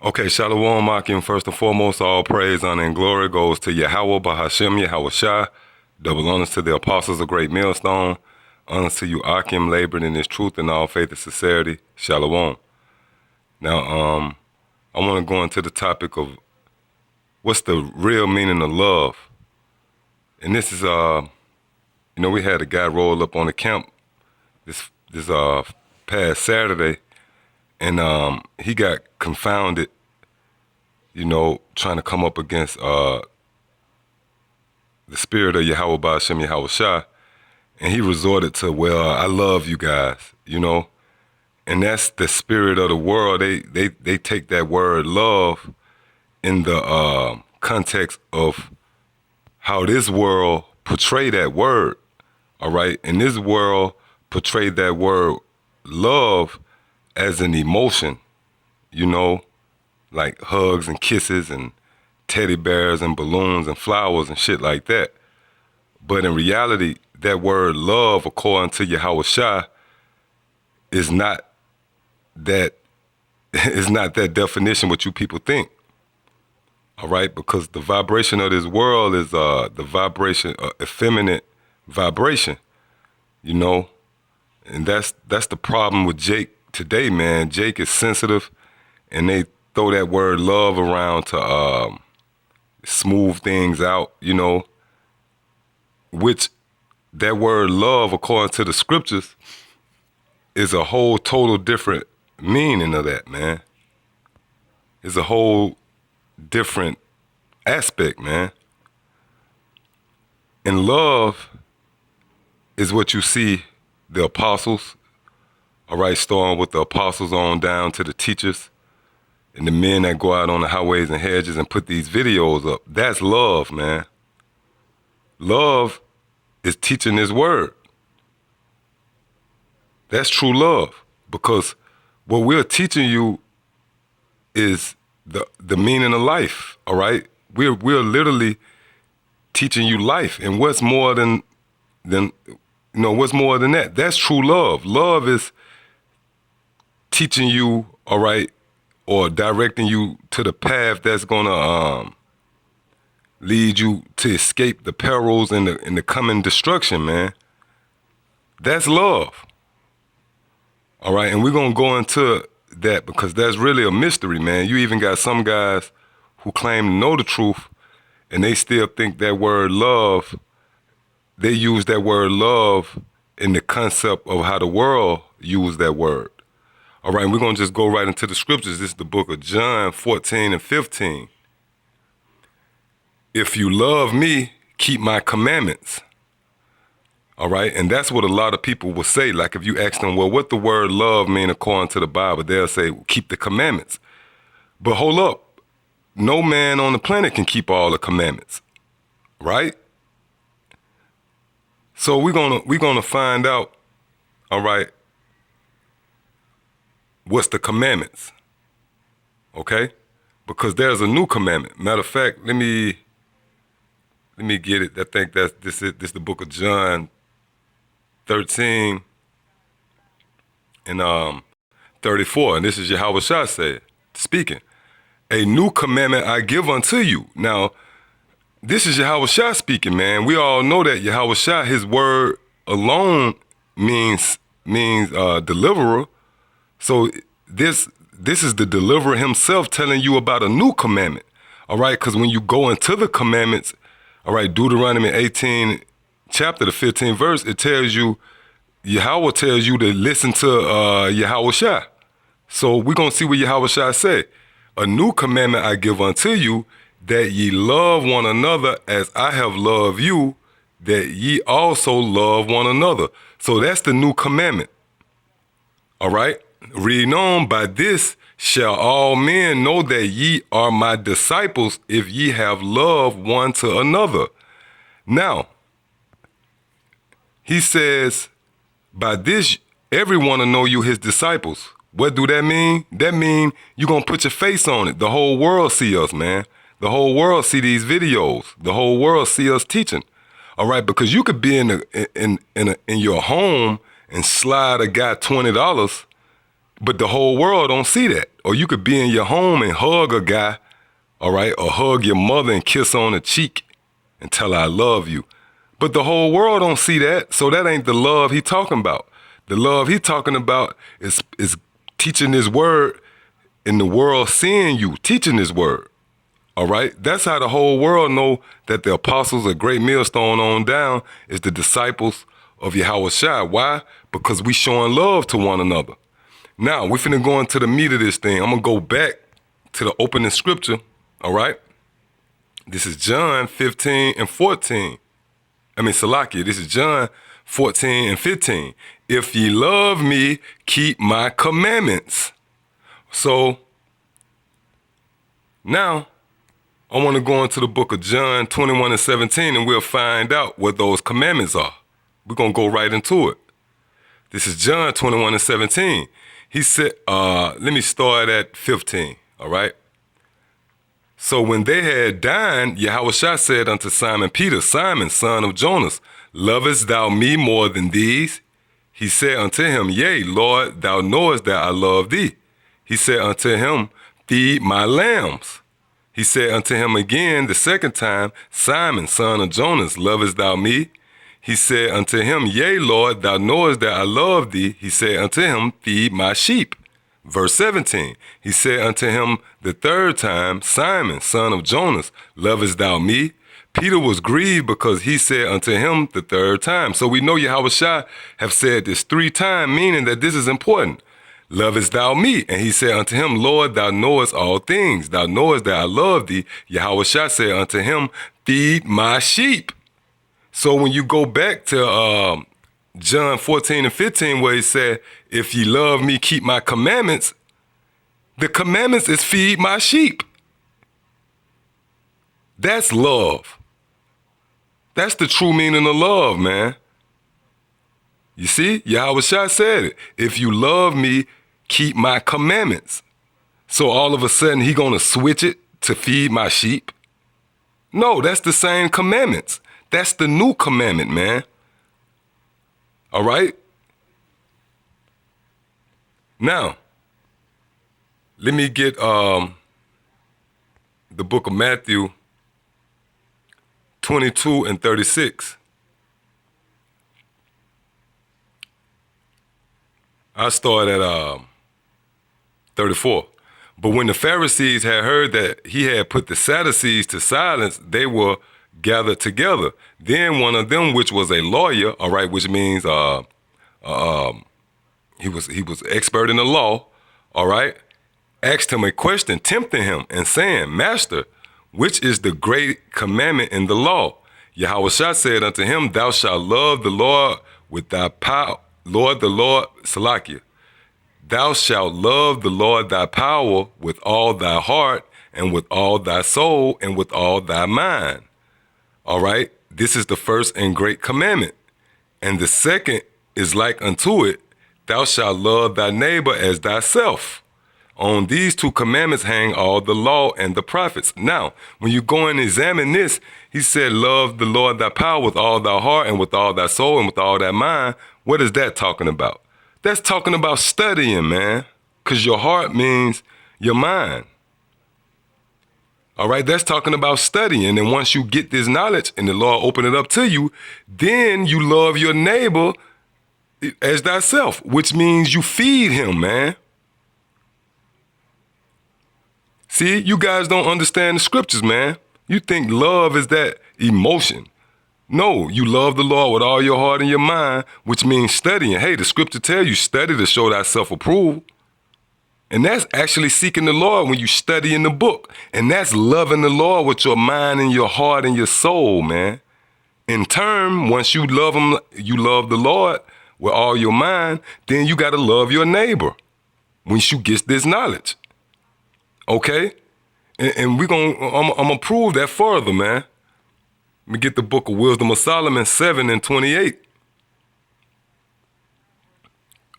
Okay, Shalom Akim. First and foremost, all praise, honor, and glory goes to Yahweh, Bahashem, Yahweh Shai. Double honors to the apostles of Great Millstone. Honors to you, Akim, laboring in this truth and all faith and sincerity. Shalom. Now, I want to go into the topic of what's the real meaning of love. And this is, we had a guy roll up on the camp this past Saturday, and he got confounded, trying to come up against the spirit of Yahweh Ba'ashem Yahweh Shai, and he resorted to, well, I love you guys, and that's the spirit of the world. They take that word love in the context of how this world portray that word, all right? And this world portray that word love as an emotion, like hugs and kisses and teddy bears and balloons and flowers and shit like that. But in reality, that word love, according to Yahweh Shai, is not that definition what you people think. All right, because the vibration of this world is the vibration, effeminate vibration, and that's the problem with Jake today, man. Jake is sensitive, and they throw that word love around to smooth things out, which that word love, according to the scriptures, is a whole total different meaning of that, man. It's a whole different aspect, man. And love is what you see the apostles, all right, starting with the apostles on down to the teachers and the men that go out on the highways and hedges and put these videos up. That's love, man. Love is teaching this word. That's true love, because what we're teaching you is the meaning of life, all right? We're literally teaching you life, and what's more than what's more than that? That's true love. Love is teaching you, all right, or directing you to the path that's gonna lead you to escape the perils and the coming destruction, man. That's love. All right, and we're gonna go into that because that's really a mystery, man. You even got some guys who claim to know the truth, and they still think that word love, they use that word love in the concept of how the world use that word. All right, and we're going to just go right into the scriptures. This is the book of John 14 and 15. If you love me, keep my commandments. All right, and that's what a lot of people will say. Like if you ask them, well, what the word love mean according to the Bible? They'll say, keep the commandments. But hold up, no man on the planet can keep all the commandments, right? So we're gonna find out, all right, what's the commandments, okay? Because there's a new commandment. Matter of fact, let me get it. I think this is the book of John 13 and 34, and this is Yahweh Shai said, speaking, a new commandment I give unto you. Now, this is Yahweh Shai speaking, man. We all know that Yahweh Shai, his word alone means deliverer. So this is the deliverer himself telling you about a new commandment, all right? Because when you go into the commandments, all right, Deuteronomy 18, chapter, the 15th verse, it tells you, Yahweh tells you to listen to Yahweh Shai. So we're going to see what Yahweh Shai say. A new commandment I give unto you, that ye love one another as I have loved you, that ye also love one another. So that's the new commandment. All right? Reading on, by this shall all men know that ye are my disciples, if ye have love one to another. Now, he says, by this everyone will know you his disciples. What do that mean? That mean you're going to put your face on it. The whole world see us, man. The whole world see these videos. The whole world see us teaching. All right, because you could be in your home and slide a guy $20 But the whole world don't see that. Or you could be in your home and hug a guy, all right, or hug your mother and kiss on the cheek and tell her I love you. But the whole world don't see that, so that ain't the love he talking about. The love he talking about is teaching his word and the world seeing you, teaching his word. All right? That's how the whole world know that the apostles of Great Millstone on down is the disciples of Yahweh Shai. Why? Because we showing love to one another. Now, we finna go into the meat of this thing. I'm gonna go back to the opening scripture, all right? This is John 15 and 14. Salakia, this is John 14 and 15. If ye love me, keep my commandments. So, now, I want to go into the book of John 21 and 17, and we'll find out what those commandments are. We're going to go right into it. This is John 21 and 17. He said, let me start at 15, all right? So when they had dined, Yahushua said unto Simon Peter, Simon, son of Jonas, lovest thou me more than these? He said unto him, Yea, Lord, thou knowest that I love thee. He said unto him, Feed my lambs. He said unto him again the second time, Simon, son of Jonas, lovest thou me? He said unto him, Yea, Lord, thou knowest that I love thee. He said unto him, Feed my sheep. Verse 17, he said unto him the third time, Simon, son of Jonas, lovest thou me? Peter was grieved because he said unto him the third time. So we know Yahushua have said this 3 times, meaning that this is important. Lovest thou me? And he said unto him, Lord, thou knowest all things. Thou knowest that I love thee. Yahushua said unto him, Feed my sheep. So when you go back to John 14 and 15, where he said, if ye love me, keep my commandments, the commandments is feed my sheep. That's love. That's the true meaning of love, man. You see, Yahushua said it. If you love me, keep my commandments. So all of a sudden, he gonna switch it to feed my sheep? No, that's the same commandments. That's the new commandment, man. All right? Now, let me get the book of Matthew 22 and 36. I start at 34. But when the Pharisees had heard that he had put the Sadducees to silence, they were gathered together. Then one of them, which was a lawyer, all right, which means he was expert in the law, all right, asked him a question, tempting him and saying, Master, which is the great commandment in the law? Yahushua said unto him, Thou shalt love the Lord with thy power, Salakia. Thou shalt love the Lord thy power with all thy heart and with all thy soul and with all thy mind. All right, this is the first and great commandment. And the second is like unto it, thou shalt love thy neighbor as thyself. On these 2 commandments hang all the law and the prophets. Now, when you go and examine this, he said, love the Lord thy power with all thy heart and with all thy soul and with all thy mind. What is that talking about? That's talking about studying, man, because your heart means your mind. All right, that's talking about studying. And once you get this knowledge and the Lord open it up to you, then you love your neighbor as thyself, which means you feed him, man. See, you guys don't understand the scriptures, man. You think love is that emotion. No, you love the Lord with all your heart and your mind, which means studying. Hey, the scripture tell you study to show thyself approved. And that's actually seeking the Lord when you study in the book. And that's loving the Lord with your mind and your heart and your soul, man. In turn, once you love him, you love the Lord with all your mind, then you got to love your neighbor once you get this knowledge. Okay? And I'm going to prove that further, man. Let me get the book of Wisdom of Solomon 7 and 28.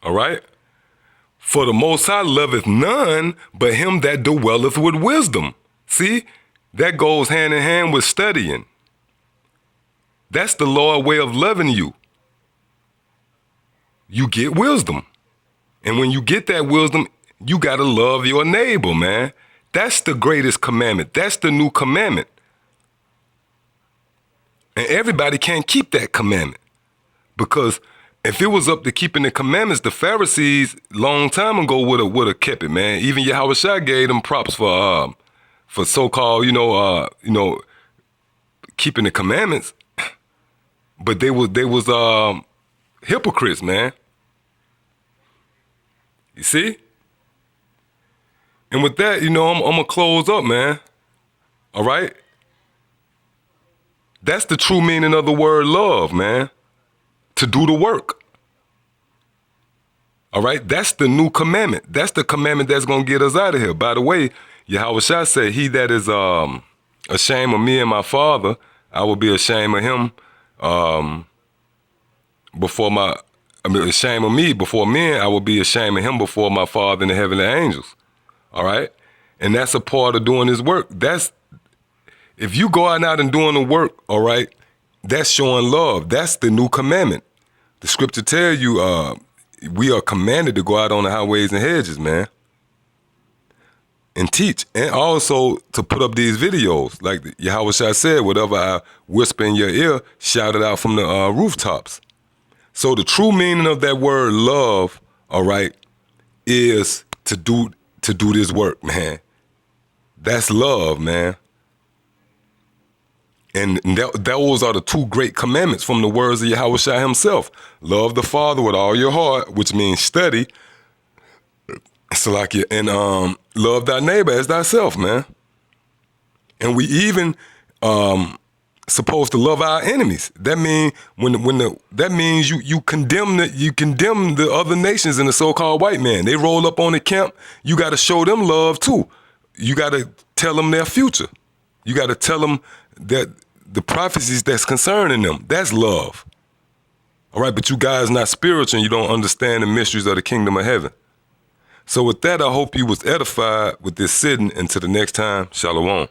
All right? For the Most High loveth none but him that dwelleth with wisdom. See, that goes hand in hand with studying. That's the Lord's way of loving you. You get wisdom. And when you get that wisdom, you got to love your neighbor, man. That's the greatest commandment. That's the new commandment. And everybody can't keep that commandment. Because if it was up to keeping the commandments, the Pharisees long time ago would have kept it, man. Even Yahushua gave them props for so-called, keeping the commandments. But they was hypocrites, man. You see? And with that, I'm gonna close up, man. All right? That's the true meaning of the word love, man. To do the work. All right? That's the new commandment. That's the commandment that's gonna get us out of here. By the way, Yahushua said, he that is ashamed of me and my Father, I will be ashamed of him ashamed of me before men, I will be ashamed of him before my Father and the heavenly angels. All right? And that's a part of doing his work. If you go out and doing the work, all right, that's showing love. That's the new commandment. The scripture tells you we are commanded to go out on the highways and hedges, man, and teach. And also to put up these videos. Like Yahushua said, whatever I whisper in your ear, shout it out from the rooftops. So the true meaning of that word love, all right, is to do this work, man. That's love, man. And those are the two great commandments from the words of Yahushua himself. Love the Father with all your heart, which means study. And love thy neighbor as thyself, man. And we even supposed to love our enemies. That means that means you condemn the other nations and the so-called white man. They roll up on the camp. You got to show them love too. You got to tell them their future. You got to tell them that the prophecies that's concerning them. That's love. All right, but you guys not spiritual and you don't understand the mysteries of the kingdom of heaven. So with that, I hope you was edified with this sitting. Until the next time, Shalom.